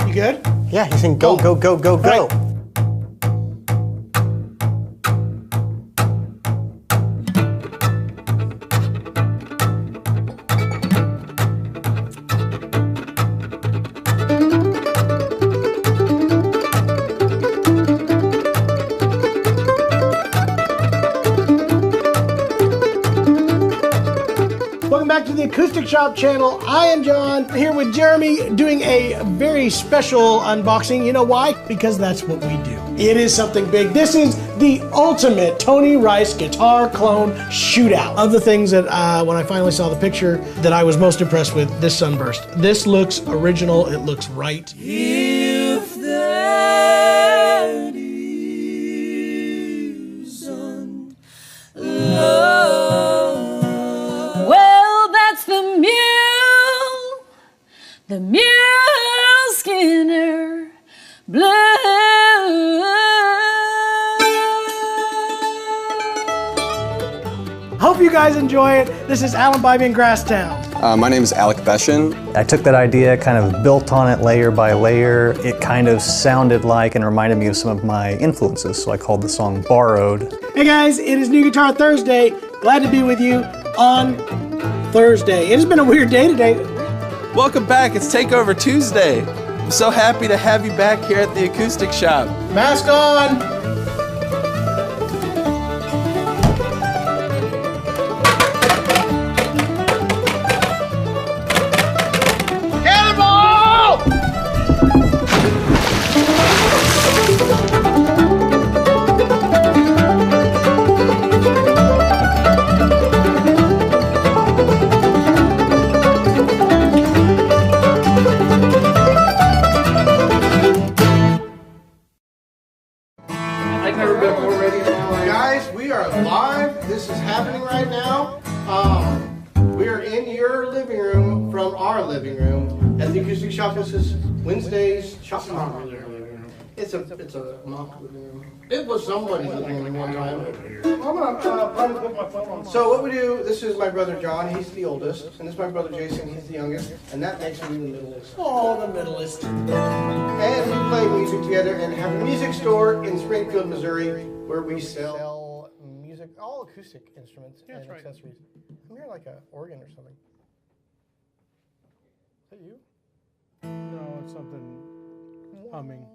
You good? Yeah, he's saying go, go, go, go, go. Right. Welcome back to the Acoustic Shop channel. I am John, here with Jeremy doing a very special unboxing. You know why? Because that's what we do. It is something big. This is the ultimate Tony Rice guitar clone shootout. Of the things that when I finally saw the picture that I was most impressed with, this Sunburst. This looks original, it looks right. If that isn't love. Well, that's the mule Skinner Blues. Hope you guys enjoy it. This is Alan Bybee in Grasstown. My name is Alec Beshin. I took that idea, kind of built on it layer by layer. It kind of sounded like and reminded me of some of my influences, so I called the song Borrowed. Hey guys, it is New Guitar Thursday. Glad to be with you on Thursday. It has been a weird day today. Welcome back, it's Takeover Tuesday. I'm so happy to have you back here at the Acoustic Shop. Mask on. Guys, we are live. This is happening right now. We are in your living room from our living room at the Acoustic Shop. This is Wednesday's Shoppe-Talk. It's a mock living room. It was somebody's living room one time. I'm gonna probably put my phone on. So what we do, this is my brother John, he's the oldest, and this is my brother Jason, he's the youngest, and that makes me the middleest. Oh, the middleest. And we play music together and have a music store in Springfield, Missouri, where we sell music, all acoustic instruments and accessories. I'm hearing like an organ or something. Is that you? No, it's something humming.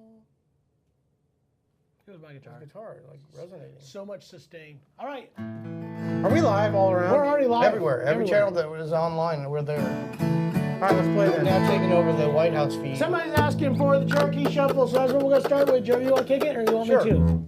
It was my guitar. Guitar, like resonating. So much sustain. All right. Are we live all around? We're already live. Everywhere. Every channel that is online, we're there. All right, let's play then. Now taking over the White House feed. Somebody's asking for the Cherokee Shuffle, so that's what we're going to start with. Joe, you want to kick it or you want me to?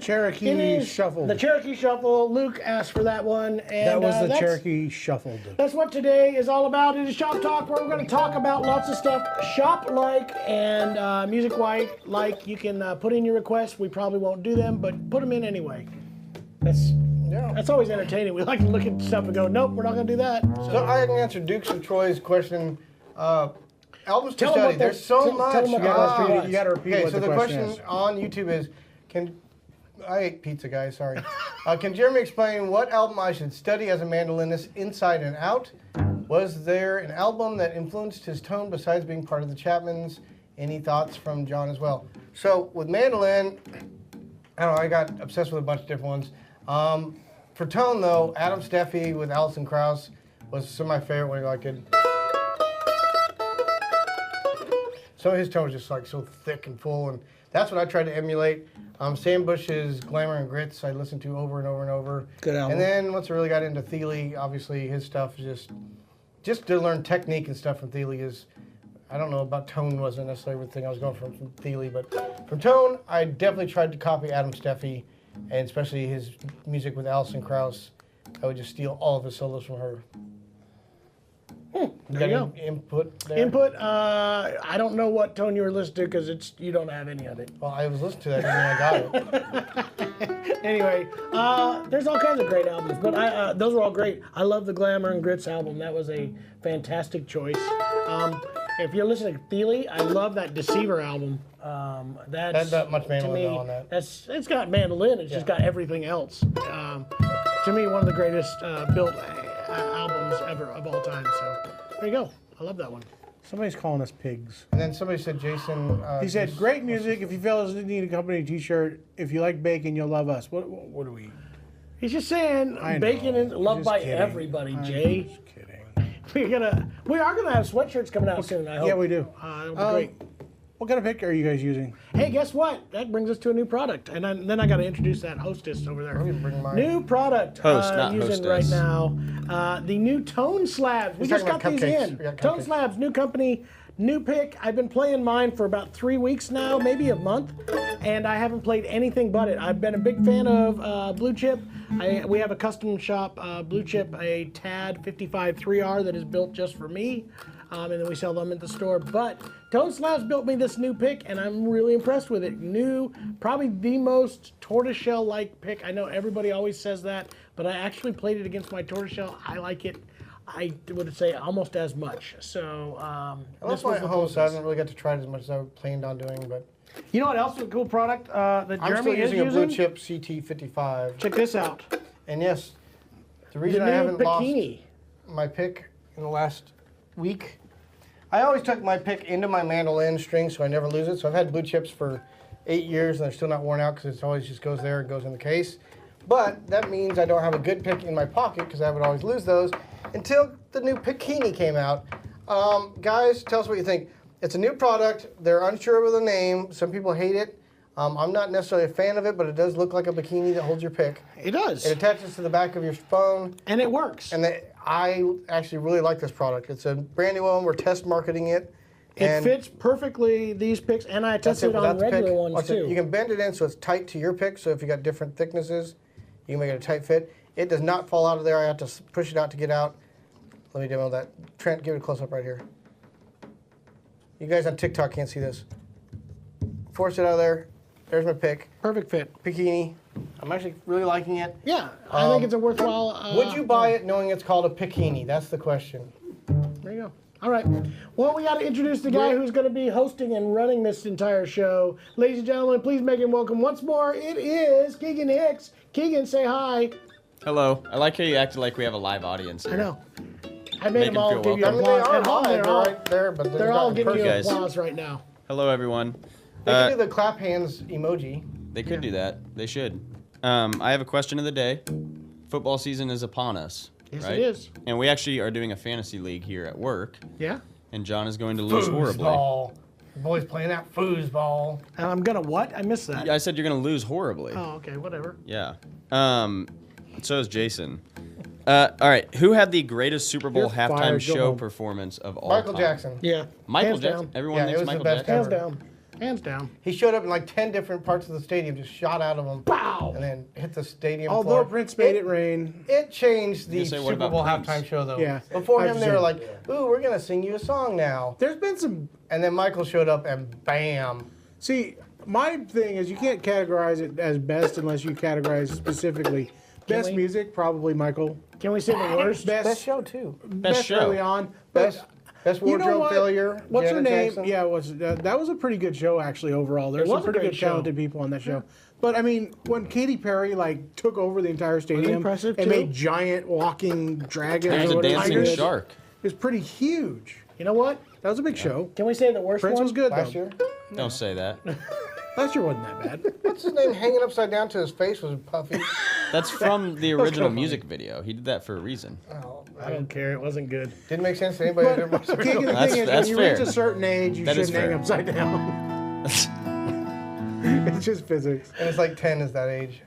Cherokee It is Shuffle. the Cherokee Shuffle. Luke asked for that one, and That was the that's, Cherokee Shuffled. That's what today is all about. It is Shop Talk, where we're going to talk about lots of stuff shop-like and music-like. You can put in your requests. We probably won't do them, but put them in anyway. That's always entertaining. We like to look at stuff and go, nope, we're not going to do that. So I can answer Dukes of Troy's question. Albums to Tell 'em study. what There's so tell much. 'em what the question was. You got to repeat Okay, what so the question is. on YouTube is, I ate pizza, guys, sorry. Can Jeremy explain what album I should study as a mandolinist inside and out? Was there an album that influenced his tone besides being part of the Chapmans? Any thoughts from John as well? So with mandolin, I don't know, I got obsessed with a bunch of different ones. For tone though, Adam Steffi with Alison Krauss was some of my favorite when I could. Some of his tone was just like so thick and full, and that's what I tried to emulate. Sam Bush's Glamour and Grits I listened to over and over and over. Good album. And then once I really got into Thiele, obviously his stuff is just to learn technique and stuff from Thiele is, I don't know about tone wasn't necessarily everything I was going from Thiele, but from tone I definitely tried to copy Adam Steffi, and especially his music with Alison Krauss. I would just steal all of his solos from her. There you go. Input there? Input, I don't know what tone you were listening to because you don't have any of it. Well, I was listening to that and then I got it. Anyway, there's all kinds of great albums, but those were all great. I love the Glamour and Grits album. That was a fantastic choice. If you're listening to Thiele, I love that Deceiver album. That's That much to mandolin me, on that. it's got mandolin. It's just got everything else. To me, one of the greatest built albums ever of all time. So there you go. I love that one. Somebody's calling us pigs. And then somebody said Jason. He said, great music. If you fellas need a company t-shirt, if you like bacon, you'll love us. What do we? He's just saying I bacon know. is loved Just by kidding. everybody, I'm Jay. just kidding. We are gonna have sweatshirts coming out soon. I hope. Yeah, we do. That'll be great. What kind of pick are you guys using? Hey, guess what? That brings us to a new product, and then I got to introduce that hostess over there. bring mine. New product Host, not using hostess. right now. The new Tone Slabs. We He's just got talking these about in. cupcakes. We got Tone cupcakes. Slabs, new company, new pick. I've been playing mine for about 3 weeks now, maybe a month, and I haven't played anything but it. I've been a big fan of Blue Chip. We have a custom shop, Blue Chip, a TAD 55 3R that is built just for me. And then we sell them at the store. But Tone Slabs built me this new pick, and I'm really impressed with it. New, probably the most tortoiseshell-like pick. I know everybody always says that, but I actually played it against my tortoiseshell. I like it, I would say, almost as much. So I this love my was the home, so I closest. haven't really got to try it as much as I planned on doing, but You know what else is a cool product that I'm Jeremy still is using a using? Blue Chip CT55. Check this out. And yes, the The reason I new haven't bikini. lost my pick in the last week, I always tuck my pick into my mandolin string so I never lose it. So I've had Blue Chips for 8 years and they're still not worn out because it always just goes there and goes in the case. But that means I don't have a good pick in my pocket because I would always lose those until the new bikini came out. Guys, tell us what you think. It's a new product. They're unsure of the name. Some people hate it. I'm not necessarily a fan of it, but it does look like a bikini that holds your pick. It does. It attaches to the back of your phone. And it works. And I actually really like this product. It's a brand new one. We're test marketing it. It fits perfectly, these picks, and I That's tested it on without the regular pick. ones Watch it. too. You can bend it in so it's tight to your pick. So if you got different thicknesses, you can make it a tight fit. It does not fall out of there. I have to push it out to get out. Let me demo that. Trent, give it a close up right here. You guys on TikTok can't see this. Force it out of there. There's my pick. Perfect fit. Bikini. I'm actually really liking it. Yeah, I think it's a worthwhile. Would you buy it knowing it's called a bikini? That's the question. There you go. All right. Well, we got to introduce the guy who's going to be hosting and running this entire show. Ladies and gentlemen, please make him welcome once more. It is Keegan Hicks. Keegan, say hi. Hello. I like how you acted like we have a live audience here. I know. I made them him all feel give you I welcome. mean, they applause. are At home, live. They're all, right there, but they're all not giving you Guys. applause right now. Hello, everyone. They can do the clap hands emoji. They could do that. They should. I have a question of the day. Football season is upon us. Yes, right? it is. And we actually are doing a fantasy league here at work, Yeah. and John is going to lose horribly. Foosball. The boys playing that foosball. And I'm going to what? I missed that. I said you're going to lose horribly. Oh, okay, whatever. Yeah. So is Jason. All right. Who had the greatest Super Bowl You're halftime fired. Go show home. performance of all Michael time? Jackson. Yeah. Michael Hands Jackson. down. Everyone Yeah, it thinks was the Michael best Jackson. Hands ever. down. Hands down. He showed up in like 10 different parts of the stadium, just shot out of them. Pow! And then hit the stadium Although floor. Prince made it rain. It changed the You say, what Super about Bowl Prince? halftime show, though. Yeah. Before him, they 100%. were like, ooh, we're going to sing you a song now. There's been some. And then Michael showed up and bam. See, my thing is you can't categorize it as best unless you categorize specifically. Best we? music, probably Michael. Can we say the worst? Best show, too. Best show. early on. But Best you know wardrobe what? failure. What's her Janet name? Jackson. Yeah, that was a pretty good show actually overall. There's was some a pretty great good show. talented people on that show. But I mean, when Katy Perry like took over the entire stadium impressive, and too. made giant walking dragons, There's or a whatever dancing it is, shark. it was pretty huge. You know what? That was a big show. Can we say the worst Prince one? was good Last though. year. Don't say that. Last year wasn't that bad. What's his name? Hanging upside down to his face was Puffy. That's from the original funny. music video. He did that for a reason. Oh, I don't care. It wasn't good. didn't make sense to anybody. that watched the Kick video. the That's- thing is, that's when you fair. reach a certain age, you That is shouldn't hang fair. upside down. It's just physics. And it's like 10 is that age.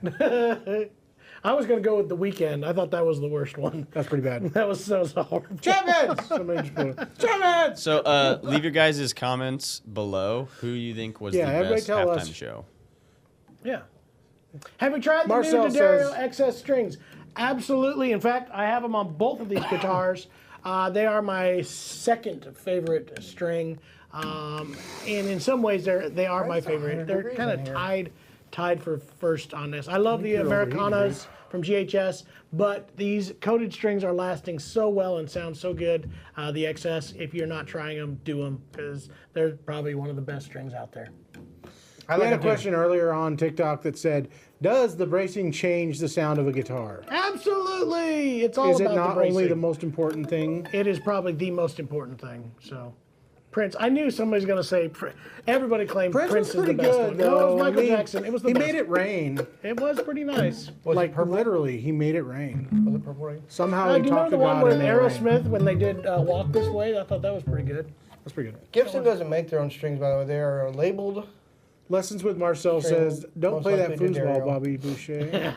I was going to go with The Weeknd. I thought that was the worst one. That's pretty bad. That was so horrible. Chapman! Somebody just put it. Chapman! So leave your guys' comments below who you think was Yeah, the everybody best tell halftime us. show. Yeah. Have you tried the Marcel new D'Addario says- XS strings? Absolutely. In fact, I have them on both of these guitars. They are my second favorite string, and in some ways they are my favorite. They're degrees kind in of here. tied for first on this. I love the Americanas from GHS, but these coated strings are lasting so well and sound so good. The XS, if you're not trying them, do them because they're probably one of the best strings out there. I We had a it too. question earlier on TikTok that said, does the bracing change the sound of a guitar? Absolutely, it's all Is it about not the bracing. only the most important thing? It is probably the most important thing. So, Prince. I knew somebody's going to say. Everybody claimed Prince, Prince is was the pretty best good, one. though. No, it was Michael I mean, Jackson. It was the He best. made it rain. It was pretty nice. Like, literally, he made it rain. Was it Purple Rain? Somehow Do he you talked remember to the one God with and made it rain. Aerosmith when they did "Walk This Way"? I thought that was pretty good. That's pretty good. Gibson doesn't make their own strings, by the way. They are labeled. Lessons with Marcel String, says, don't most play that likely foosball, D'Addario. Bobby Boucher.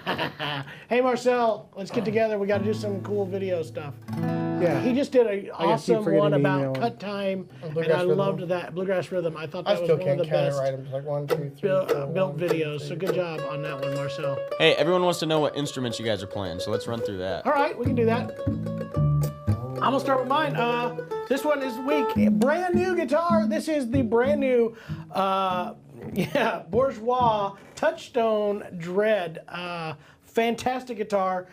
Hey Marcel, let's get together. We got to do some cool video stuff. Yeah. He just did an awesome forgetting one to about email him. cut time, and Bluegrass I Rhythm. loved that Bluegrass Rhythm. I thought I that was still one of can't the count it best right. I'm just like 1, 2, 3, built 4, built 1, videos. 2, So 3, good job on that one, Marcel. Hey, everyone wants to know what instruments you guys are playing, so let's run through that. All right, we can do that. I'm gonna start with mine. This one is weak. Brand new guitar. This is the brand new, Bourgeois Touchstone Dread. Fantastic guitar.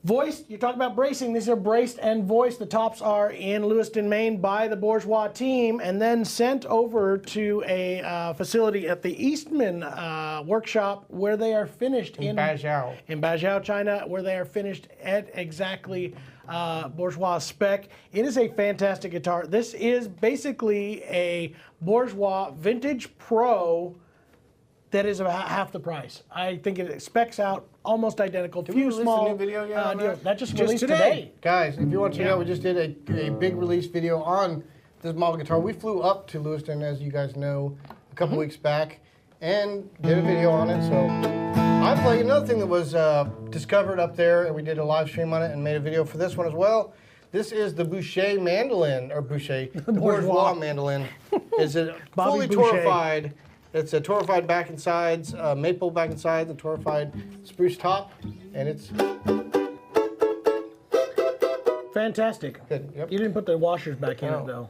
Voiced, you talk about bracing, these are braced and voiced. The tops are in Lewiston, Maine by the Bourgeois team and then sent over to a facility at the Eastman workshop where they are finished in Bajau. in Bajau, China, where they are finished at exactly Bourgeois spec. It is a fantastic guitar. This is basically a Bourgeois Vintage Pro that is about half the price. I think it specs out almost identical. we Few release a small new video yet on deals. That just Just released today. today. Guys, if you want to check it out, we just did a big release video on this model guitar. We flew up to Lewiston, as you guys know, a couple weeks back and did a video on it. So I played another thing that was discovered up there, and we did a live stream on it and made a video for this one as well. This is the Boucher mandolin, or Boucher, the Bourgeois mandolin. It's a Bobby fully Boucher. torrefied. It's a torrefied back and sides, maple back and sides, a torrefied spruce top, and it's Fantastic. good. Yep. You didn't put the washers back in it, No. though.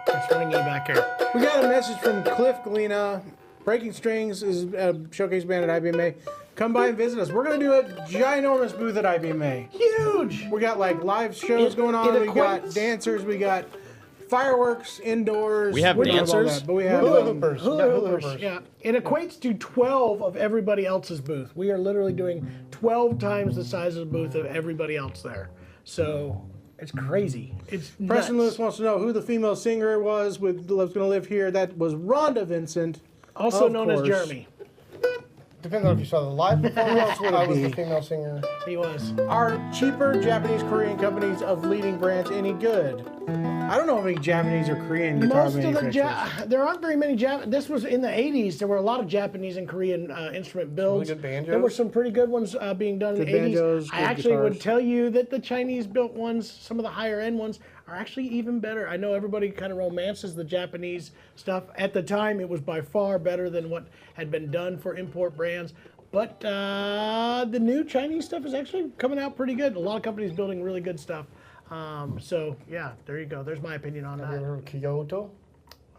It's ringy back here. We got a message from Cliff Galena. Breaking Strings is a showcase band at IBMA. Come by and visit us. We're going to do a ginormous booth at IBMA. Huge! We got like live shows going on. it We got equates- dancers. We got fireworks indoors. We have don't all dancers? that, but we have Hula hoopers. Hula We got hula hoopers, hoopers. yeah. It equates to 12 of everybody else's booth. We are literally doing 12 times the size of the booth of everybody else there. So it's crazy. It's Preston nuts. Lewis wants to know who the female singer was with Love's Gonna Live Here. That was Rhonda Vincent. Also of known as course. Jeremy. Depends on if you saw the live performance. would it I was be? the female singer. He was. Are cheaper Japanese Korean companies of leading brands any good? I don't know if any Japanese or Korean guitar Most of the manufacturers. there aren't very many This was in the 80s. There were a lot of Japanese and Korean instrument builds. good banjos. There were some pretty good ones being done in Good the 80s. banjos, I good actually would guitars. tell you that the Chinese built ones, some of the higher end ones, are actually even better. I know everybody kind of romances the Japanese stuff. At the time, it was by far better than what had been done for import brands. But the new Chinese stuff is actually coming out pretty good. A lot of companies building really good stuff. So yeah, there you go. There's my opinion on that. Kyoto?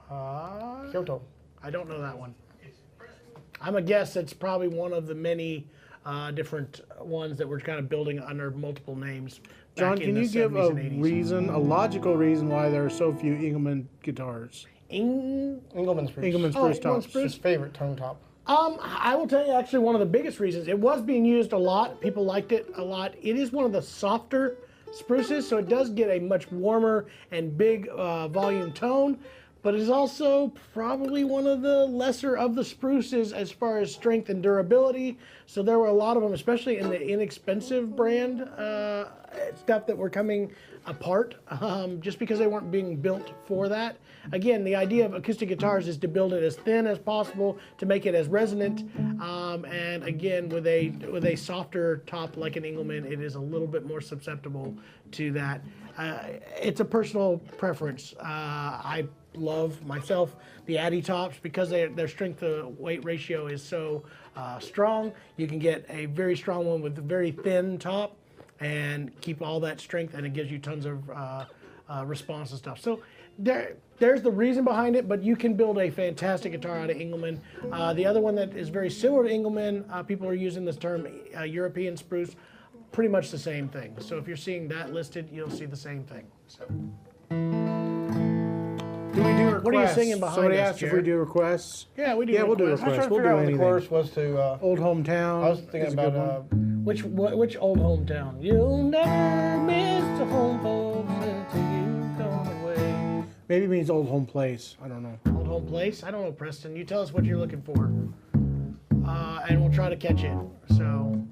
Kyoto. I don't know that one. I'm a guess it's probably one of the many different ones that we're kind of building under multiple names. John, can you give a reason, a logical reason why there are so few Engelmann guitars? Engelmann spruce. Engelmann spruce tops. His favorite tone top. I will tell you actually one of the biggest reasons. It was being used a lot. People liked it a lot. It is one of the softer spruces, so it does get a much warmer and big volume tone. But it is also probably one of the lesser of the spruces as far as strength and durability. So there were a lot of them, especially in the inexpensive brand stuff that were coming apart just because they weren't being built for that. Again, the idea of acoustic guitars is to build it as thin as possible to make it as resonant. And again, with a softer top like an Engelmann, it is a little bit more susceptible to that. It's a personal preference. I love myself the Addy tops because their strength to weight ratio is so strong. You can get a very strong one with a very thin top and keep all that strength, and it gives you tons of response and stuff. So there's the reason behind it, but you can build a fantastic guitar out of Engelmann. The other one that is very similar to Engelmann, people are using this term European spruce, pretty much the same thing. So if you're seeing that listed, you'll see the same thing. So. Do we do requests? What are you singing behind Somebody us, asked if Jared? we do requests. Yeah, we do. Yeah, we'll do requests. requests. I was trying to We'll figure do out what the anything. chorus was to. Old Hometown. I was thinking is a good about. one. Which old hometown? You'll never miss the home folks until you come away. Maybe it means Old Home Place. I don't know. Old home place? I don't know, Preston. You tell us what you're looking for, and we'll try to catch it. So.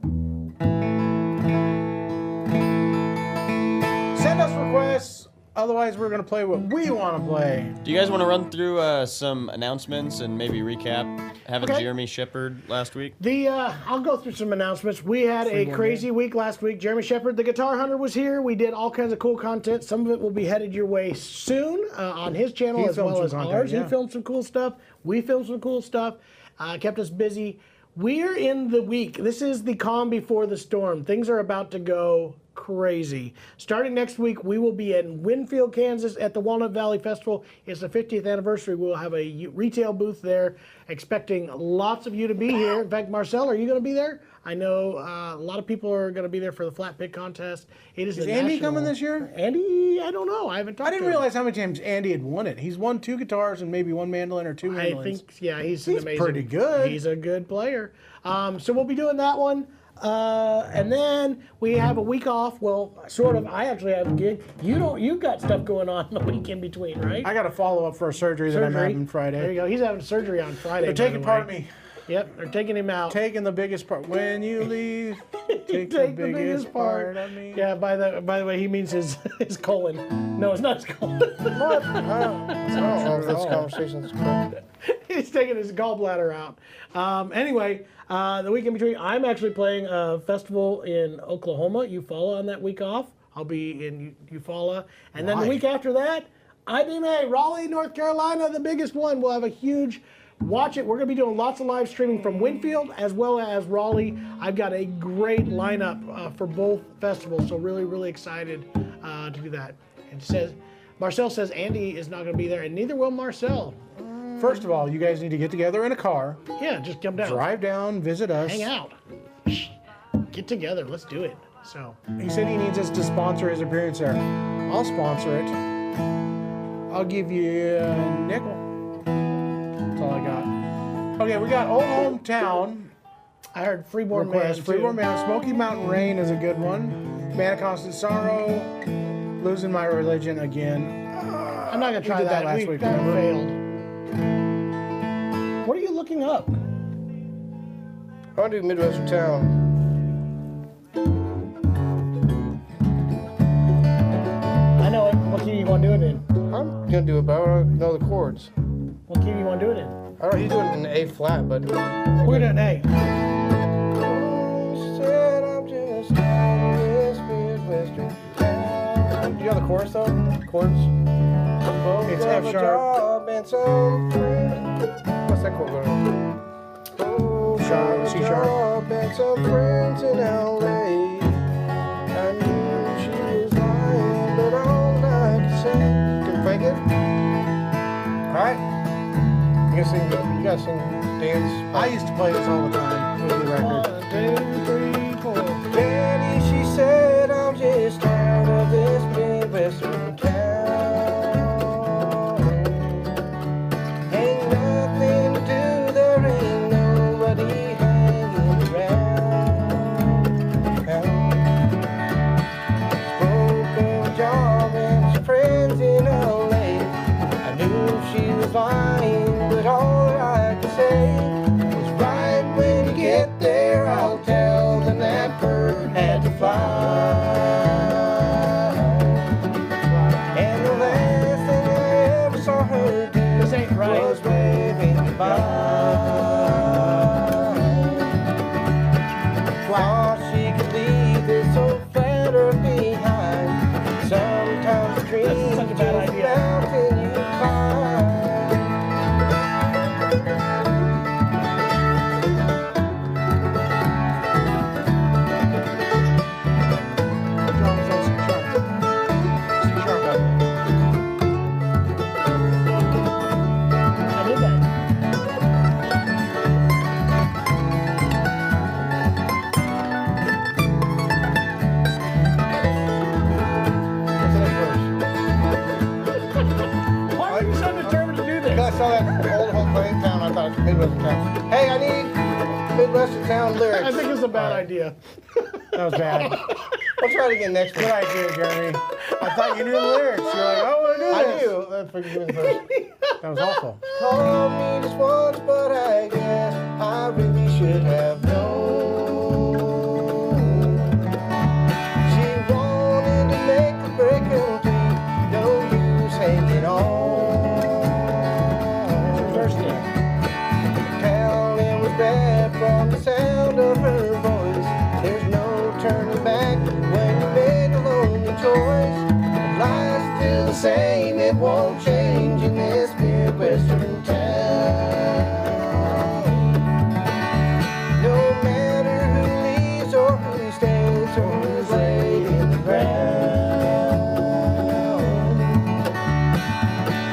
Send us requests. Otherwise, we're going to play what we want to play. Do you guys want to run through some announcements and maybe recap having Okay. Jeremy Shepard last week? I'll go through some announcements. We had a crazy week last week. Jeremy Shepard, the Guitar Hunter, was here. We did all kinds of cool content. Some of it will be headed your way soon on his channel He as filmed well some as content, ours. yeah. He filmed some cool stuff. We filmed some cool stuff. Kept us busy. We're in the week. This is the calm before the storm. Things are about to go crazy. Starting next week, we will be in Winfield, Kansas at the Walnut Valley Festival. It's the 50th anniversary. We'll have a retail booth there, expecting lots of you to be here. In fact, Marcel, are you going to be there? I know a lot of people are going to be there for the flat pick contest. It is Andy coming this year? Andy, I don't know. I haven't talked I to didn't him. realize how many times Andy had won it. He's won 2 guitars and maybe 1 mandolin or 2 I mandolins. think, yeah, he's amazing. pretty good. He's a good player. So we'll be doing that one. And then we have a week off. Well, sort of. I actually have a gig. You've got stuff going on the week in between, right? I got to follow up for a surgery that I'm having Friday. There you go. He's having surgery on Friday. They're taking part of me. Yep, they're taking him out. Taking the biggest part. When you leave, take the biggest part of me. Yeah, by the way, he means his colon. No, it's not his colon. What? I don't know if this conversation's correct. He's taking his gallbladder out. Anyway, the week in between, I'm actually playing a festival in Oklahoma, Eufaula, on that week off. I'll be in Eufaula. And then the week after that, IBMA, Raleigh, North Carolina, the biggest one. We'll have a huge, watch it. We're going to be doing lots of live streaming from Winfield as well as Raleigh. I've got a great lineup for both festivals, so really, really excited to do that. And Marcel says Andy is not going to be there, and neither will Marcel. First of all, you guys need to get together in a car, Yeah, just come down. drive down, visit us. Hang out. Get together. Let's do it. So, He said he needs us to sponsor his appearance there. I'll sponsor it. I'll give you a nickel. That's all I got. Okay, we got Old Hometown I heard Freeborn request. Man. Freeborn Man. Smoky Mountain Rain is a good one. Man of Constant Sorrow. Losing My Religion again. I'm not gonna try did that last We week, that remember? failed. What are you looking up? I want to do Midwestern Town. I know it. What key you want to do it in? I'm gonna do it, but I don't know the chords. What key you want to do it in? I don't. He's doing it in A flat, but. We're doing A. Said I'm just this Midwestern town. Do you know the chorus though? Chords? It's F sharp. And some friends. What's that chord going on? Sharp, C sharp. And some friends in LA. I knew she was lying, but all I could say. Can you break it? Alright. You gotta sing dance. I used to play this all the time with the record. 1, 2, 3, 4. Daddy, she said, I'm just tired of this Midwestern town. Ain't nothing to do, there ain't nobody hanging around. Spoke of a job and some friends in LA. I knew she was lying, but all I could say was right when you get there, I'll tell them that bird had to fly. And the last thing I ever saw her do was waving goodbye. Thought she could leave this old flat earth behind. Sometimes the dreams such a bad just idea. mountain you climb. Drums on C sharp. C sharp. I did that. What's the next verse? Why are you so determined to do this? I saw that old home playing town. I thought it was Midwestern Town. Hey, I need Midwestern Town lyrics. I think it's a bad idea. That was bad. We'll try it again next Good week. idea, Jeremy. I thought you knew the lyrics. You're like, oh, I do I this. do. Forgive me the first. That was awful. Called me just once, but I guess I really should have known. She wanted to make the break complete. No use hanging on. First thing. Town, it was bad from the sound of her voice. There's no turning back when you made a lonely choice. But life's still the same, it won't change in this Midwestern town. No matter who leaves or who stays or who's laid in the ground.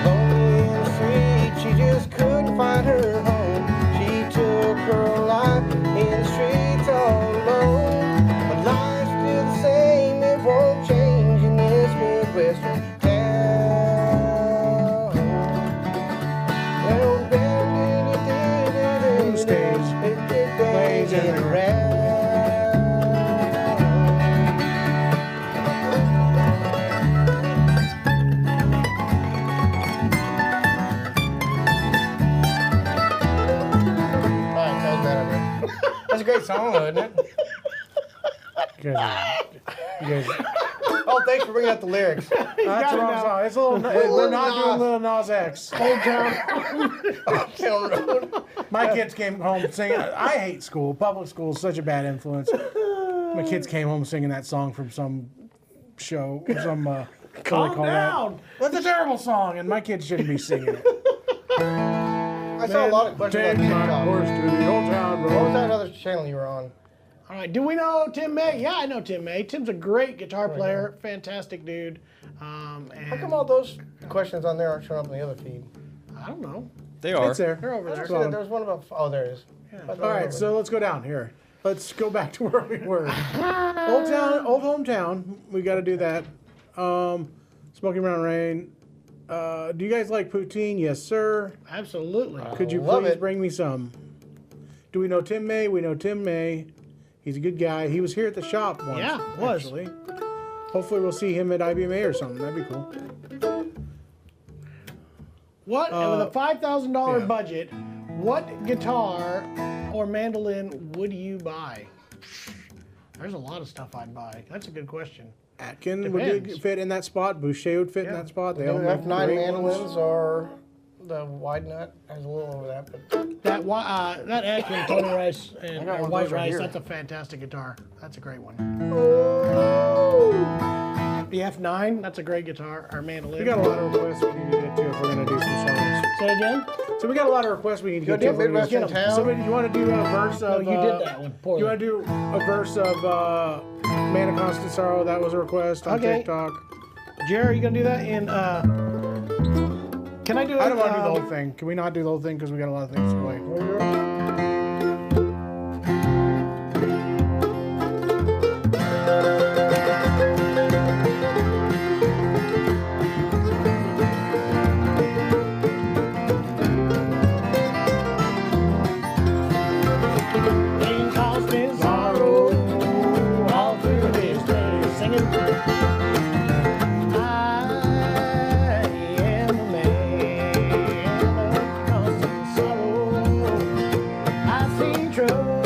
Lonely in the street, she just couldn't find her home. She took her life in the streets all alone. But life's still the same, it won't change in this Midwestern town. Who stays? Lays in the ground. Alright, that was bad idea. That's a great song, though, isn't it? You guys, Oh, thanks for bringing up the lyrics. that's the got it wrong now. song. It's a little. We're not doing Little Nas X. Old Town. Town Road. My kids came home singing. I hate school. Public school is such a bad influence. My kids came home singing that song from some show. Some Calm down. That's a terrible song, and my kids shouldn't be singing it. I saw a lot of questions on Take my TikTok. horse to the old town What was road. that other channel you were on? All right, do we know Tim May? Yeah, I know Tim May. Tim's a great guitar player, fantastic dude. How come all those questions on there aren't showing up in the other feed? I don't know. They are. It's there. They're over I there. see that there was one about. Oh, there it is. All right, so let's go down here. Let's go back to where we were. Old town, old hometown. We got to do that. Smoky Mountain Rain. Do you guys like poutine? Yes, sir. Absolutely. Could you love please it. bring me some? Do we know Tim May? We know Tim May. He's a good guy. He was here at the shop once. Yeah, was. Actually. Hopefully we'll see him at IBMA or something. That'd be cool. What, and with a $5,000 yeah. budget, what guitar or mandolin would you buy? There's a lot of stuff I'd buy. That's a good question. Atkin would Depends. fit in that spot. Boucher would fit in Yeah. that spot. They The all make F9 great mandolins ones. or the wide nut has a little over that, but That Atkin Tony Rice and got or one of White those right Rice, here. that's a fantastic guitar. That's a great one. The F9, that's a great guitar, or mandolin. We got a lot of requests we need to get to if we're gonna do some songs. Say it again? So we got a lot of requests we need to Go get to. do if we're gonna Midwestern do- Town. Somebody, you want to do a verse of? No, you did that one poorly. You want to do a verse of "Man of Constant Sorrow"? That was a request on Okay. TikTok. Jerry, you gonna do that in, can I do it? I don't want to do the whole thing. Can we not do the whole thing because we got a lot of things to play? Rain caused me sorrow all through this day, singing. I am a man of constant sorrow. I've seen trouble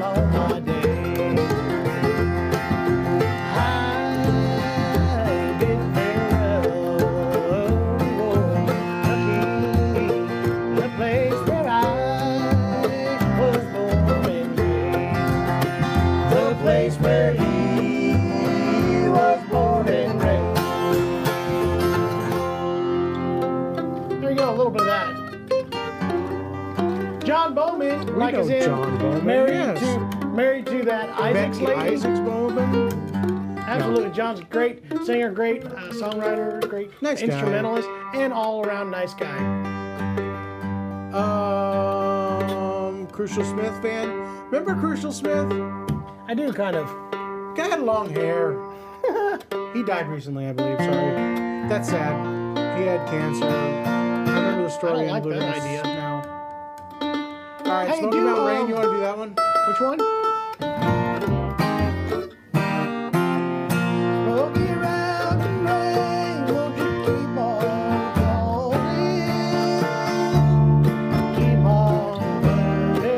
all my days. I bid farewell to Kentucky, the place where I was born and raised. The place where he was born and raised. There you go, a little bit of that. John Bowman, like know as in John Bowman, married yes. to that Isaac's Becky lady. Isaac's Bowman. Absolutely, John's a great singer, great songwriter, great Nice guy. instrumentalist, and all-around nice guy. Crucial Smith fan. Remember Crucial Smith? I do kind of. Guy had long hair. He died recently, I believe. Sorry. That's sad. He had cancer. I remember the story. I don't in like that Bluegrass idea. now. All right, Hey, Smoky do, Mountain Rain. You want to do that one? Which one? Smoky Mountain Rain, won't you keep on calling? Keep on burning.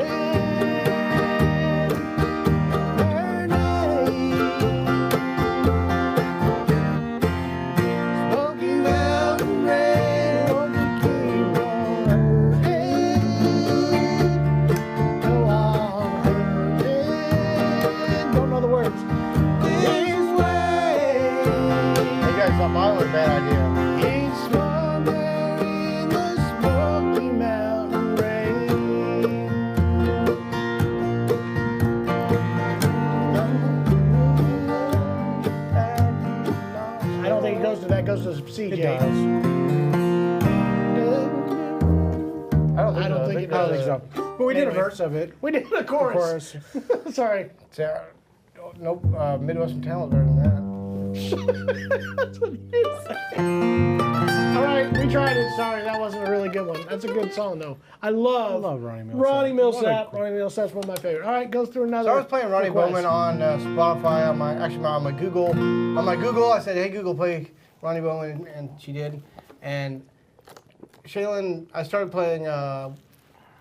Smoky Mountain Rain, won't you keep on hurting? Go on hurting. Don't know the words. This way. Hey guys, thought mine was a bad idea. It's somewhere in the Smoky Mountain rain. I don't think it goes to that. It goes to CJ. It does. I don't think, I don't think it I don't does. think so. But we did a Anyway. verse of it. We did the The chorus. chorus. Sorry. Nope, Midwestern Town was better than that. That's what you say. All right, we tried it. Sorry, that wasn't a really good one. That's a good song, though. I love Ronnie Millsap. Ronnie What Millsap. a- Ronnie Millsap's one of my favorite. All right, goes through another. So I was playing Ronnie request. Bowman on Spotify on my Google. On my Google, I said, "Hey Google, play Ronnie Bowman," and she did. And Shaylin, I started playing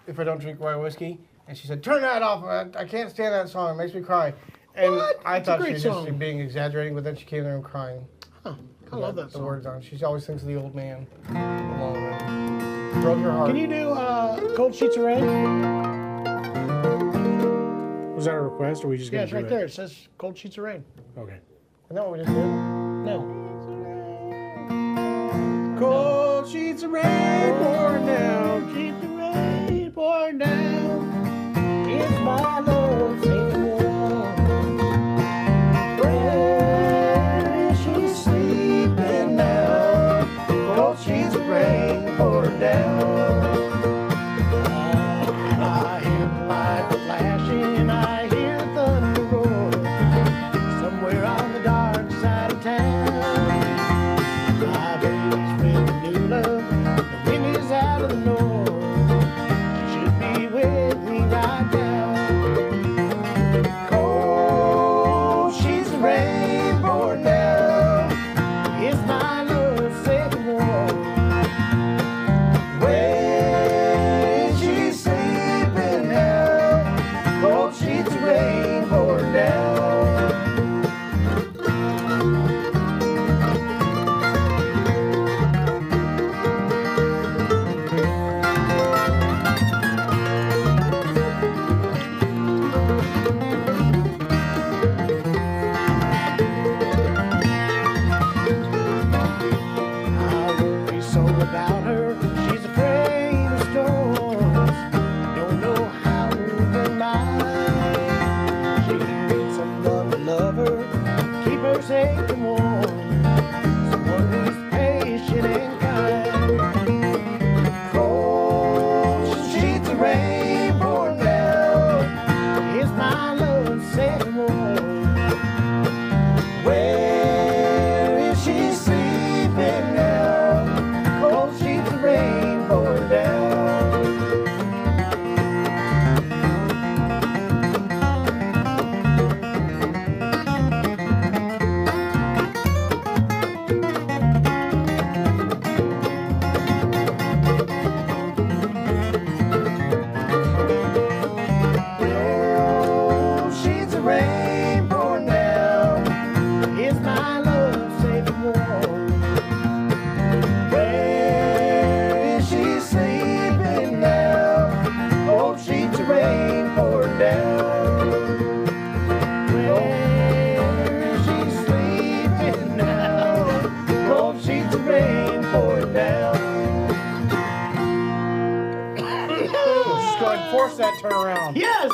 "If I Don't Drink White Whiskey," and she said, "Turn that off. I can't stand that song. It makes me cry." And What? I It's a thought she great was song. just being exaggerating, but then she came there and crying. Oh, I love that The song. words on. She always thinks of the old man. Alone with him. Broke her heart. Can you do Cold Sheets of Rain? Was that a request, or we just Yeah, gonna it's do right it? there. It says Cold Sheets of Rain. Okay. Isn't that what we just did? No. Cold sheets of rain pouring down. Sheets of rain pouring down. It's my love saying warm. Where is she sleeping now? Cold sheets of rain pouring down. I hear the light flashing, I hear thunder roar. Somewhere on the dark side of town, my baby's with a new love. The wind is out of the go ahead and force that turnaround. Yes!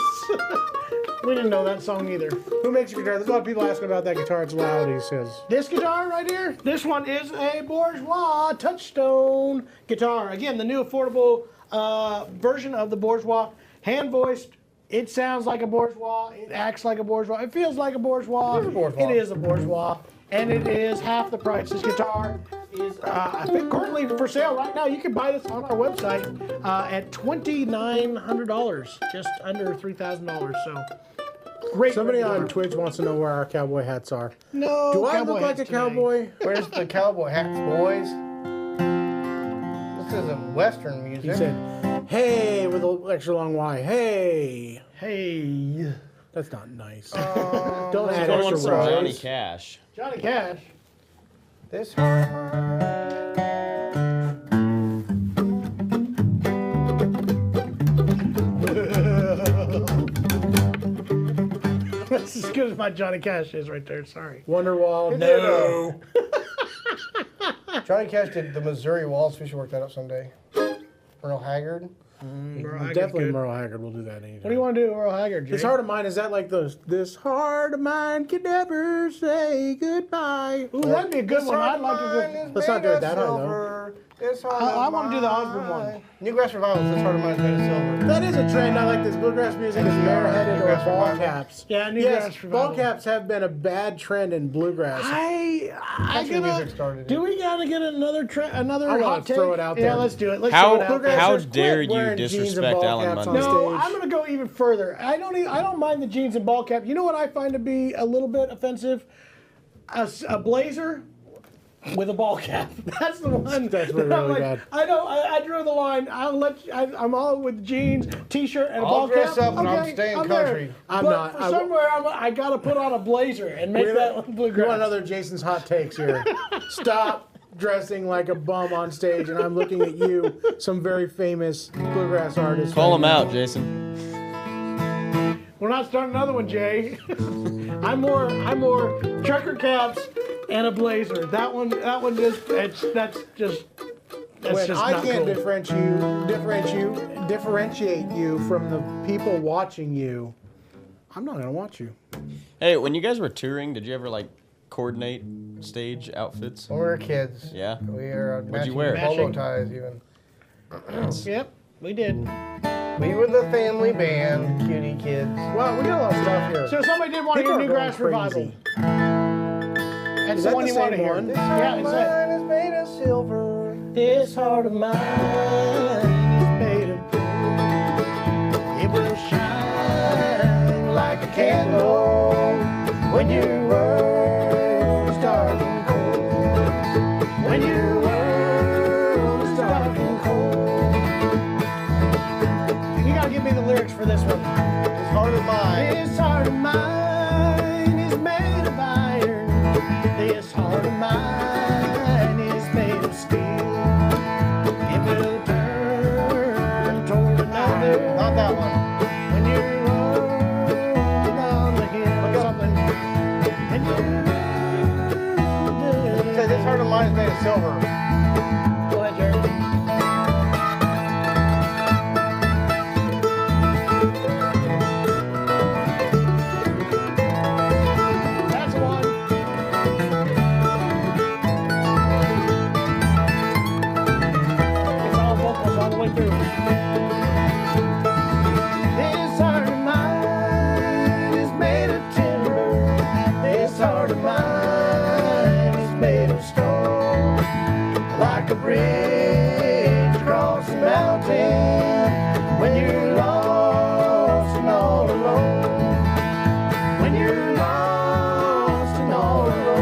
We didn't know that song either. Who makes your guitar? There's a lot of people asking about that guitar. It's loud, he says. This guitar right here, this one is a Bourgeois Touchstone guitar. Again, the new affordable version of the Bourgeois. Hand-voiced. It sounds like a Bourgeois. It acts like a Bourgeois. It feels like a Bourgeois. It is a Bourgeois. It is a Bourgeois. And it is half the price. This guitar is, I think, currently for sale right now. You can buy this on our website at $2,900, just under $3,000. So, great. Somebody on guitar. Twitch wants to know where our cowboy hats are. No. Do I cowboy look like hats a cowboy? Where's the cowboy hats, boys? This isn't Western music. He said, hey, with an extra long Y. Hey. Hey. That's not nice. Don't add Going extra some Y's. Johnny Cash. Johnny Cash. This heart. That's as good as my Johnny Cash is right there. Sorry. Wonderwall. No. Johnny Cash did the Missouri Waltz. We should work that up someday. Merle Haggard. Definitely Merle Haggard will do that anytime. What do you want to do, Earl Haggard? Jay? This heart of mine, is that like this heart of mine can never say goodbye? Ooh, that'd be a good one. I'd like to do. Let's not do it that high, though. I want to do the Osborne one. Newgrass Revival. This heart of mine is made of silver. That is a trend. I like this. Bluegrass music is bareheaded or Bluegrass ball revival. caps. Yeah, Newgrass Yes, Revival. ball caps have been a bad trend in bluegrass. I Country gotta. music started. Do we gotta get another another I wanna hot take? throw it out Yeah, there. let's do it. Let's How- throw it out there. how Bluegrassers dare quit you wearing jeans and disrespect ball Alan caps on Munro. No, stage. I'm gonna go even further. I don't mind the jeans and ball cap. You know what I find to be a little bit offensive? A blazer with a ball cap. That's the one. That's that I'm really like, bad. I drew the line. I'm all with jeans, t-shirt, and a I'll ball dress cap. up and I'm staying there. country. I'm But not. For I- somewhere, I gotta put on a blazer and make that one You bluegrass. want another Jason's hot takes here. Stop dressing like a bum on stage, and I'm looking at you, some very famous bluegrass artists. Call right him now. out, Jason. We're not starting another one, Jay. I'm more trucker caps and a blazer. That one just that's just When I not can't cool. differentiate you from the people watching you, I'm not gonna watch you. Hey, when you guys were touring, did you ever like coordinate stage outfits? When we were kids. Yeah. We are What'd you matching wear? polo Matching. ties even. Yep, we did. We were the family band, cutie kids. Well, we got a lot of stuff here. So somebody did want to People hear are going Newgrass Revival. crazy. That's Is the that one the you want to same hear. one? Yeah, it's that. Mine is made of silver. This heart of mine is made of gold. It will shine like a candle when your world is dark and cold. When your world is dark and cold. You gotta give me the lyrics for this one. This heart of mine. This heart of mine is made of iron. This heart of mine is made of steel. It will turn toward another. Not that one. When you roll down the hill or something. And It says this heart of mine is made of silver. Go ahead, Jerry. That's the one. It's all vocals all the way through. This heart of mine is made of timber. This heart of mine is made of stone. Like a bridge across the mountain. When you're lost and all alone. When you're lost and all alone.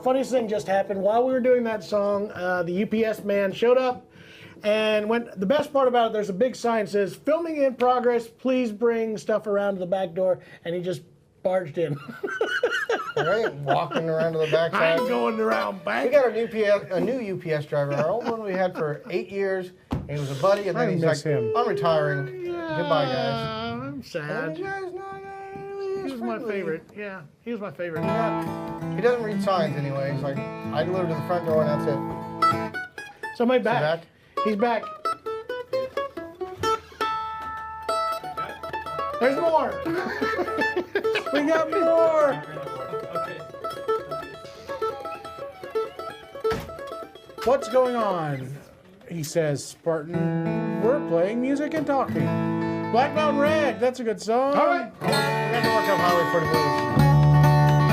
funniest thing just happened. While we were doing that song, the UPS man showed up and went. The best part about it, there's a big sign that says, filming in progress, please bring stuff around to the back door. And he just barged in. I ain't walking around to the I backside. ain't going around back. We got a new UPS driver. Our old one we had for 8 years. And he was a buddy, and then I he's miss like, him. I'm retiring. Goodbye, guys. I'm And sad. the guy's He was my favorite. Yeah, he was my favorite. He doesn't read signs anyway. He's like, I deliver to the front door, and that's it. Somebody back. back? He's back. There's more. We got more. What's going on? He says, Spartan. We're playing music and talking. Black Mountain Red. That's a good song. All right. We got to work up Highway 40 Blues.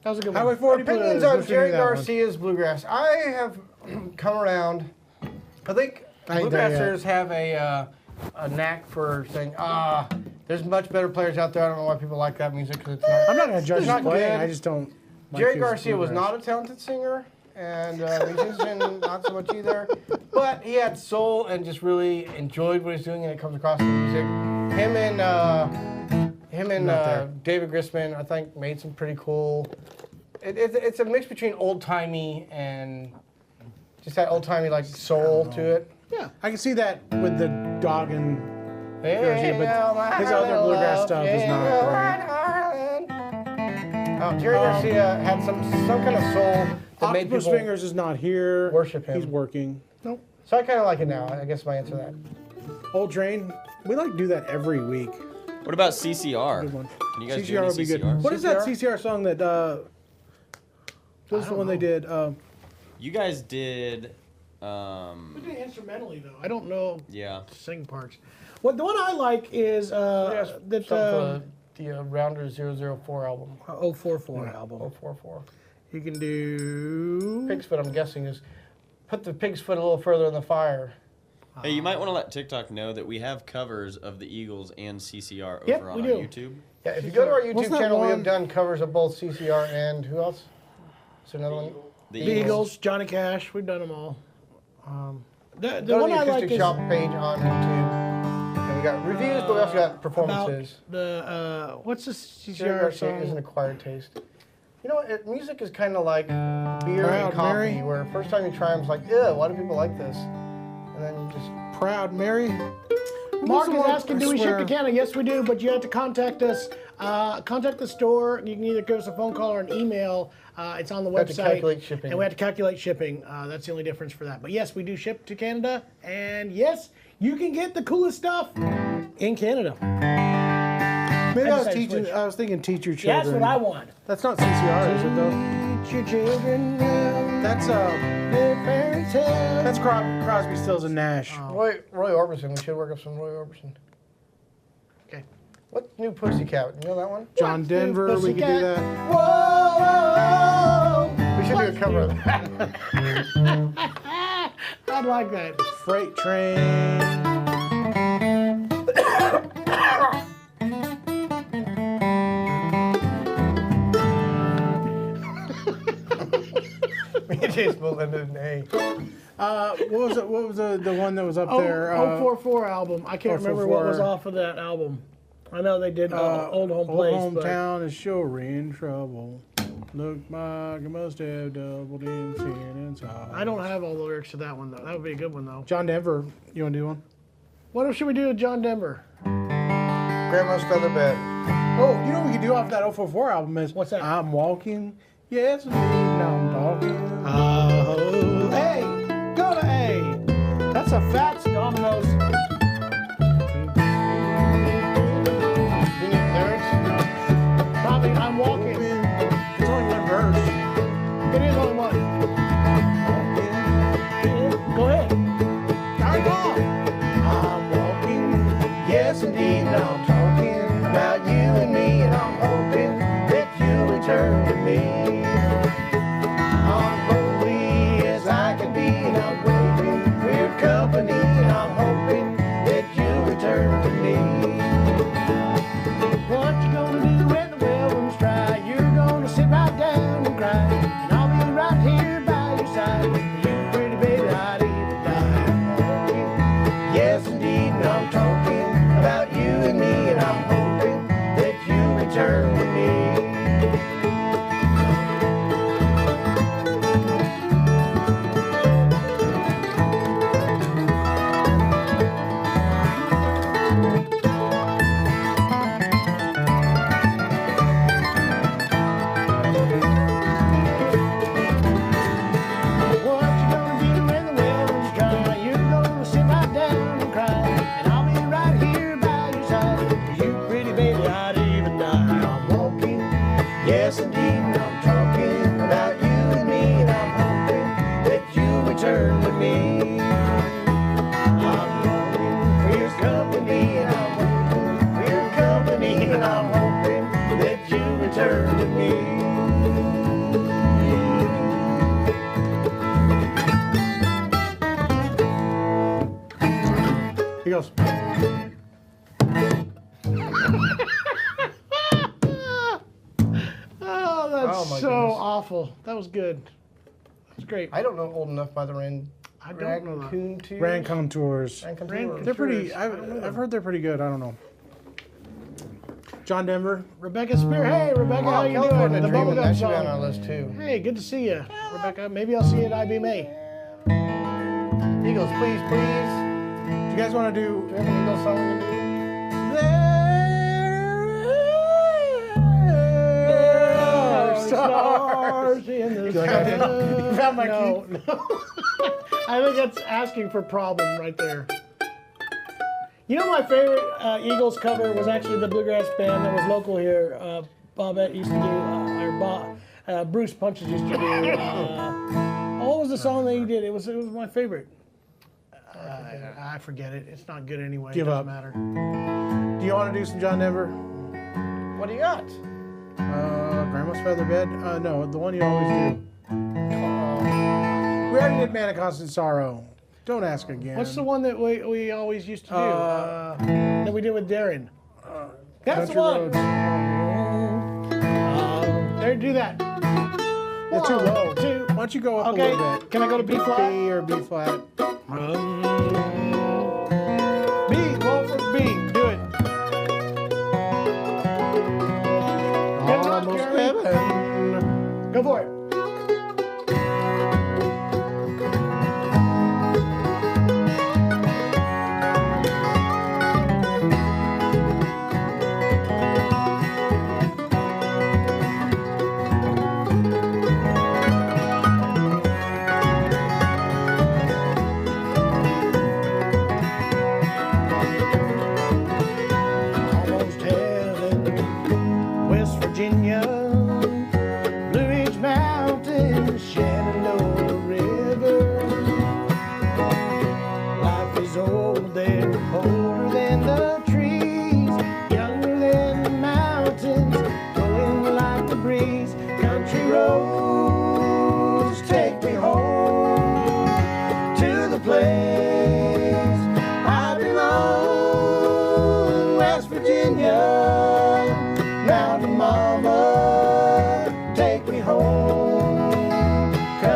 That was a good one. Highway 40 Opinions Blues. on Let's do Jerry that one. Garcia's Bluegrass. I have come around. I think I ain't there yet. Bluegrassers have a knack for saying, there's much better players out there. I don't know why people like that music because it's not. I'm not going to judge It's his not playing. good. I just don't. like Jerry his Garcia was bluegrass. not a talented singer, and musician not so much either. But he had soul and just really enjoyed what he was doing, and it comes across in the music. Him and Not there. David Grisman, I think, made some pretty cool. It's a mix between old timey and just that old timey like soul to it. Yeah, I can see that with the dog and Hey, but his other bluegrass stuff is not great. Jerry Garcia had some kind of soul that made Octopus people Fingers is not here. worship him. He's working. Nope. So I kind of like it now. I guess my answer to that. Old Train. We like to do that every week. What about CCR? Good one. Can you guys do CCR any would be good. CCR? What is that CCR song that? What was the one they did? You guys did. We did instrumentally though. I don't know Yeah. sing parts. What the one I like is Yes, that something for the Rounder 004 album. 044 album. 044. You can do. Pig's Foot, I'm guessing, is put the pig's foot a little further in the fire. Hey, you might want to let TikTok know that we have covers of the Eagles and CCR over Yep, on we our do. YouTube. Yeah, if you go to our What's YouTube that channel, we have one? done covers of both CCR and who else? Is there another one? The The Eagles, Johnny Cash, we've done them all. The Go one to the I like Acoustic is Shop page on YouTube. And we got reviews, but we also got about performances. the what's the Jerry CCR Garcia is an song? acquired taste. You know what? Music is kind of like beer Proud and coffee, Mary. where first time you try them, it's like, ew, why do people like this? And then you just... Proud Mary. Mark is What's the asking, one- do we I ship swear. to Canada? Yes, we do, but you have to contact us. Contact the store. You can either give us a phone call or an email. It's on the Have to website. calculate shipping. And we have to calculate shipping. That's the only difference for that. But yes, we do ship to Canada. And yes, you can get the coolest stuff in Canada. Maybe I I was decided to teaching. switch. I was thinking teach your Yeah, children. that's what I want. That's not CCR, is it though? Teach your children well, That's their fairy tale. that's Crosby, Stills and Nash. Roy Orbison. We should work up some Roy Orbison. Okay. What's New Pussycat? You know that one? John What's Denver. New We could do Pussycat? that. Whoa. We should do a cover of that. I'd like that. Freight Train. Me and James Belinda and A. What was the one that was up there? 044 album. I can't remember what was 044. off of that album. I know they did Old Home Place. Old but Hometown is sure in trouble. Look, Mike, I must have doubled in sin and sorrow. I don't have all the lyrics to that one, though. That would be a good one, though. John Denver, you want to do one? What should we do with John Denver? Grandma's feather bed. Oh, you know what we could do off that 044 album is... What's that? I'm walking, yes, indeed, now I'm talking. Oh, hey, go to A. That's a Fats Domino's. You need lyrics? Probably I'm walking. It's only one verse. It is only one. Go ahead. Start off. I'm walking, yes, indeed, now I'm talking about you and me, and I'm hoping that you'll return to me. I'm holy as I can be, and I'm waiting for your company, and I'm hoping that you'll return to me. What you gonna do when the well runs dry? You're gonna sit right down and cry, and I'll be right here by your side. You pretty baby, I'd even die. I'm walking, Yes, indeed, and I'm talking about you and me, and I'm hoping that you'll return to me. what you gonna do when the well runs dry? You're gonna sit right down and cry, and I'll be right here by your side. You pretty baby, I'd even die. I'm walking, yes, indeed, and I'm talking about you and me, and I'm hoping that you'll return to me. I'm longing for your company, and I'm waiting for your company, and I'm hoping that you'll return to me. He goes. Oh, that's Oh, my so goodness. awful. That was good. That's great. I don't know Old Enough by the I don't know that. Raccoon Tours. Rancon Tours. Raccoon Ran- Tours. They're pretty, I've heard they're pretty good. I don't know. John Denver. Rebecca Spear. Hey, Rebecca, how you California doing? The Dreamin', that bubblegum should be on our song. list too. Hey, good to see you, Rebecca. Maybe I'll see you at IB May. Eagles, please, please. Do you guys want to Do do? we have an Eagles song we can do? There are Stars in the sky. You found my No, key? no. I think that's asking for problem right there. You know, my favorite Eagles cover was actually the Bluegrass band that was local here. Bobette used to do, Bruce Punches used to do. What was the song that he did? It was my favorite. I forget it. It's not good anyway. Give it up. doesn't matter. Do you want to do some John Denver? What do you got? Grandma's Feather Bed? No, the one you always do. We already did Man of Constant Sorrow. Don't ask again. What's the one that we always used to do? That we did with Darren. That's the Country one. Roads? There, do that. It's too low. Two. Why don't you go up Okay. a little bit? Can I go to B flat? B or B flat? B. Go for B. Do it. Good luck, Almost Jeremy. heaven. Go for it.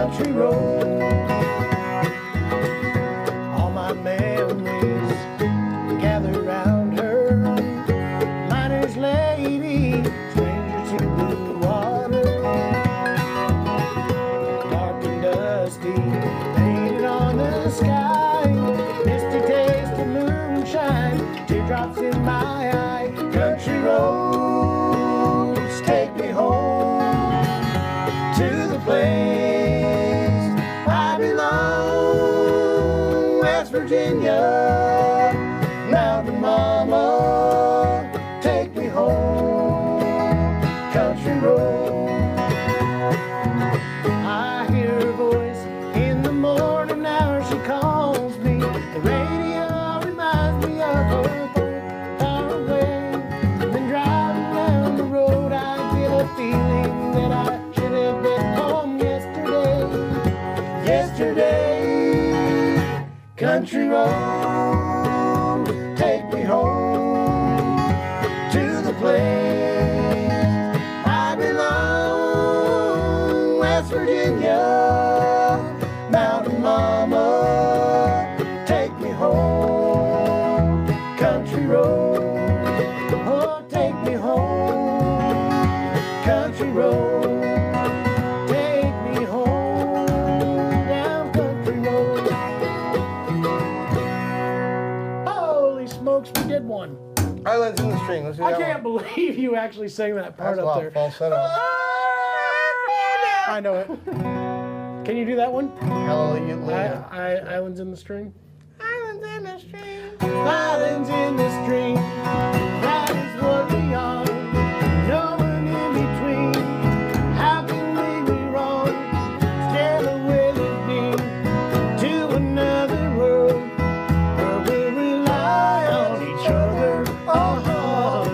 country road. All my memories gather round her. Miner's lady, stranger to blue water. Dark and dusty, painted on the sky. Misty taste of moonshine, teardrops in my eye. Country roads, take me home to the place I belong. West Virginia, Mountain Mama, take me home. Country road. I hear her voice in the morning hour. She calls me. The radio reminds me of her far away. Then driving down the road, I get a feeling that I should have been home yesterday. Yesterday, country road, take me home to the place I belong. West Virginia, Mountain Mama, take me home. Country road, oh, take me home. Country road, take me home. Down country road. Holy smokes, we did one. Islands in the String. Let's do I that can't one. believe you actually sang that part That's a up lot there. of falsetto. I know it. Can you do that one? Hallelujah. Islands in the String. Islands in the String. Islands in the String. That is what we are. No one in between. How can we be wrong? Stand away with me to another world where we rely on each other. Oh,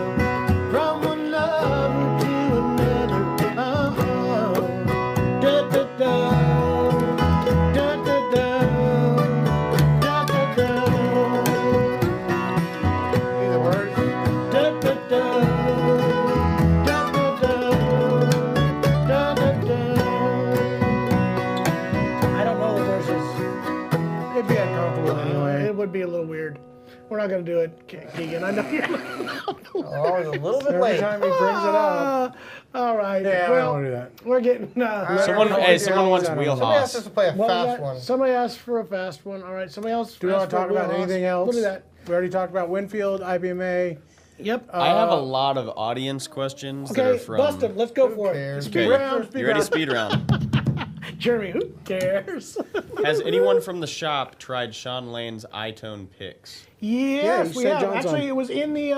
from one lover to another. Oh, da da da. Da da da. Da da da. See the words? Da da da. Da da da. Da da da. I don't know the verses. It'd be uncomfortable anyway. It would be a little weird. We're not going to do it, Keegan. I know you're not. Always a little bit Every late. time he brings it up. All right. Yeah, I well, don't want to do that. we're getting. Someone wants Somebody Somebody asked Wheelhouse. us to play a What was fast that? one. Somebody asked for a fast one. All right. Somebody else. Do we want asked to for talk a about wheelhouse. anything else? We'll do that. We already talked about Winfield, IBMA. Yep. I have a lot of audience questions that are Okay. from. Bust them. Let's go for cares? it. Okay, Speed round. you ready? Speed round. Jeremy, who cares? Has anyone from the shop tried Sean Lane's iTone picks? Yes, you we said have. John's Actually, on. it was in the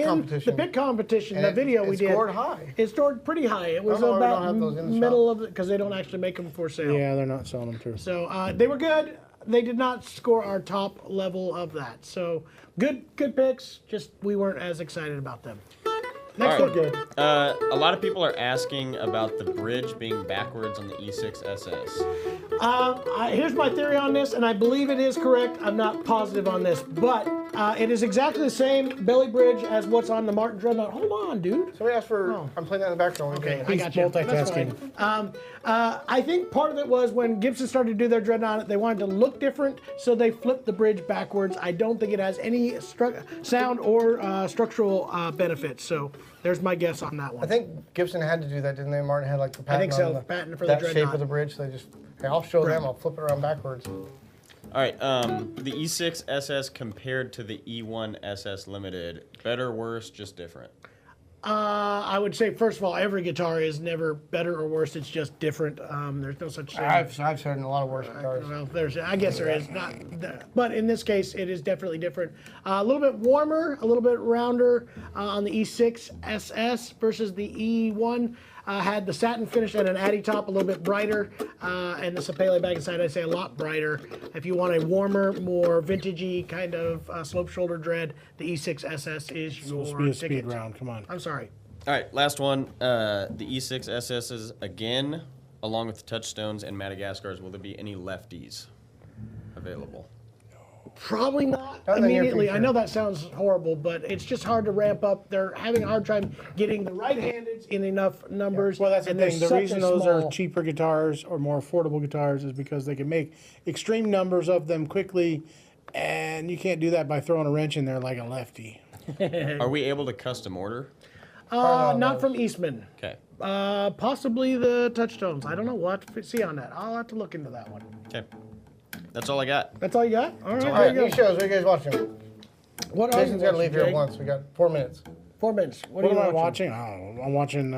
competition. the pick competition. And The video it we did. scored high. It scored pretty high. It was no, we don't about have those in the middle of it because they don't actually make them for sale. Yeah, they're not selling them too. So they were good. They did not score our top level of that. So good picks. Just we weren't as excited about them. Next All one. right. A lot of people are asking about the bridge being backwards on the E6 SS. Here's my theory on this, and I believe it is correct. I'm not positive on this, but it is exactly the same belly bridge as what's on the Martin Dreadnought. Hold on, dude. Somebody asked for. Oh. I'm playing that in the background. Okay, I He's got you. That's multitasking. fine. I think part of it was when Gibson started to do their Dreadnought, they wanted to look different, so they flipped the bridge backwards. I don't think it has any sound or structural benefits. So there's my guess on that one. I think Gibson had to do that, didn't they? Martin had like the patent think so, on the, patent for the that shape Dreadnought. of the bridge. So they just, hey, I'll show them. I'll flip it around backwards. All right, the E6 SS compared to the E1 SS Limited, better, worse, just different? I would say, first of all, every guitar is never better or worse. It's just different. There's no such thing. I've heard a lot of worse guitars. Well, I guess there is not, but in this case, it is definitely different. A little bit warmer, a little bit rounder on the E6 SS versus the E1. Had the satin finish and an Addy top, a little bit brighter, and the Sapele back inside, I'd say a lot brighter. If you want a warmer, more vintagey kind of slope shoulder dread, the E6 SS is your Supposed to be a ticket. speed round. Come on. I'm sorry. All right, last one. The E6 SSs again, along with the Touchstones and Madagascars, will there be any lefties available? Probably not Not in the near immediately. I future. know that sounds horrible, but it's just hard to ramp up. They're having a hard time getting the right-handed in enough numbers. Well, that's the and they're thing. The such reason a those small- are cheaper guitars or more affordable guitars is because they can make extreme numbers of them quickly, and you can't do that by throwing a wrench in there like a lefty. Are we able to custom order? Not from Eastman. Okay. Possibly the Touchstones. I don't know. We'll have to see on that. I'll have to look into that one. Okay. That's all I got. That's all you got? All right, All there right, you new go. shows. What are you guys watching? What are you Jason's got to leave here at Jake? once. We got 4 minutes. 4 minutes. What What are am you I watching? I don't know. I'm watching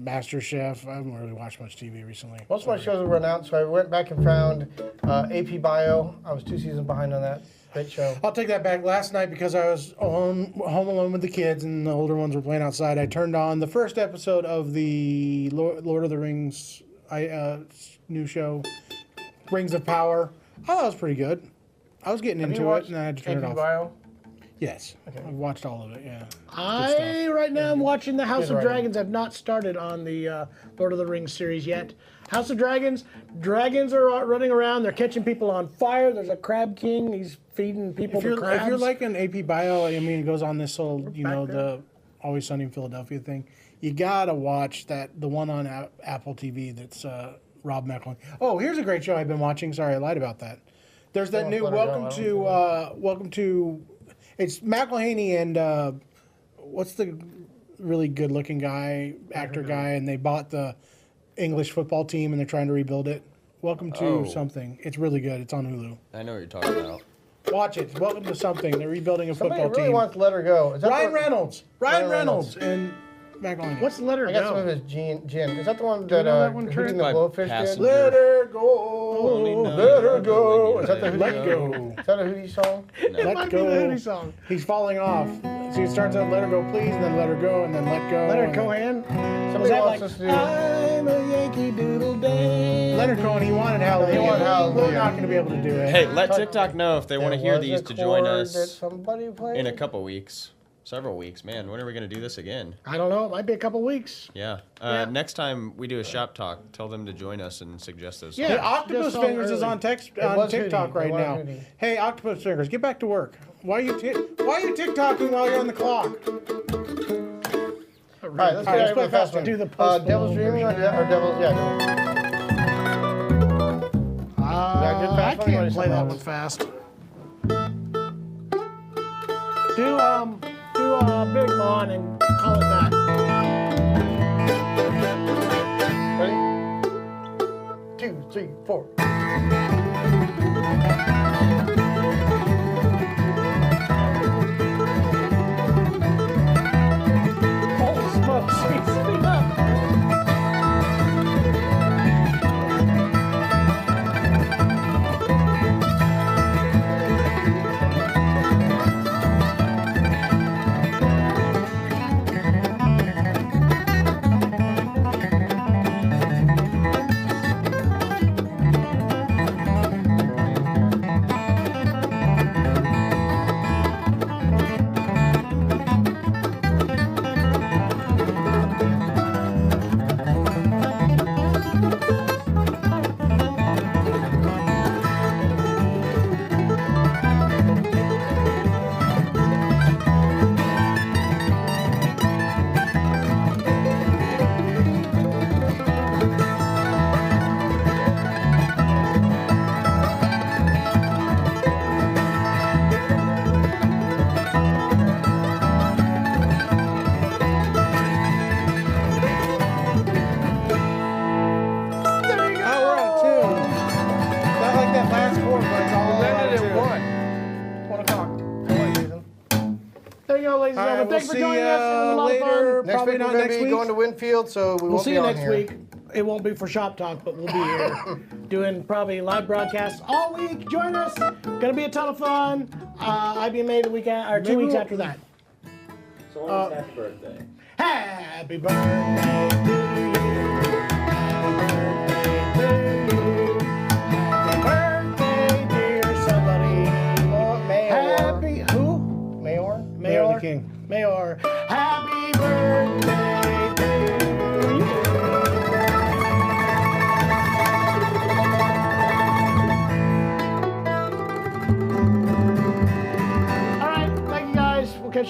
Master Chef. I haven't really watched much TV recently. Most of my shows have run out, so I went back and found AP Bio. I was 2 seasons behind on that. Great show. I'll take that back. Last night, because I was home alone with the kids and the older ones were playing outside, I turned on the first episode of the Lord of the Rings new show, Rings of Power. I thought it was pretty good. I was getting Have you into it, watched and I had to turn AP it off. Bio? Yes, I've watched all of it. Yeah, I right now I'm watching the House Good of writing. Dragons. I've not started on the Lord of the Rings series yet. House of Dragons. Dragons are running around. They're catching people on fire. There's a crab king. He's feeding people to crabs. if you're like an AP Bio, I mean, it goes on this whole, back the there. Always Sunny in Philadelphia thing. You gotta watch the one on Apple TV that's Rob McElhenney. Oh, here's a great show I've been watching. Sorry, I lied about that. There's that new Welcome to. It's McElhenney and what's the really good-looking actor guy, and they bought the English football team and they're trying to rebuild it. Welcome to something. It's really good. It's on Hulu. I know what you're talking about. Watch it. Welcome to something. They're rebuilding a Somebody football really team. wants to let her go. Is that Ryan the, Reynolds. Ryan Reynolds and McElhenney. What's the letter I got some of go? his gin. Is that the one you that know that one, Hootie Trent? and the By Blowfish did? Passenger. Let her go. Let her go. Is that the Let Hootie? go. Is that a Hootie song? Let Might be the go. Hootie song. He's falling off. See, it starts out let her go, please, and then let her go, and then let go. Leonard and Cohen. Was Somebody that wants like us to do. I'm a Yankee Doodle Day? Leonard Cohen, he wanted Hallelujah. He wanted Hallelujah. We're not going to be able to do it. Hey, let TikTok know if they want to There hear was these a to join chord that us somebody played. in a couple weeks. Several weeks. Man, when are we going to do this again? I don't know. It might be a couple weeks. Yeah. Yeah. Next time we do a Shoppe-Talk, tell them to join us and suggest those. Yeah. Hey, Octopus just on Fingers is early. on was TikTok Hootie. right It was now. Hootie. Hey, Octopus Fingers, get back to work. Why are you TikToking while you're on the clock? All right, let's All right, get let's out play of fast fast one. Do the Post Devil's Malone Dreaming or Devil's, yeah. good I fast one? You wanna can't play do that some one fast. Do Big Mon and call it that. Ready? 2, 3, 4. Holy smokes! Speed up. There you go. Oh, we're out of tune. Not like that last chord, but it's all out of tune. 1 o'clock. Come on, Jason. There you go, ladies and All right, gentlemen. we'll Thanks for see joining us. It was a lot of later. fun. Next Probably week not we're going next to be week. going to Winfield, so we We'll won't see be you on next here. week. It won't be for Shoppe-Talk, but we'll be here doing probably live broadcasts all week. Join us. Gonna be a ton of fun. IBMA the weekend or 2 weeks after that. Someone's happy birthday. Happy birthday to you. Happy birthday to you. Happy birthday, dear somebody. Mayor. Happy who? Mayor? Mayor the King. Mayor. Happy birthday to you.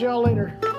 catch y'all later.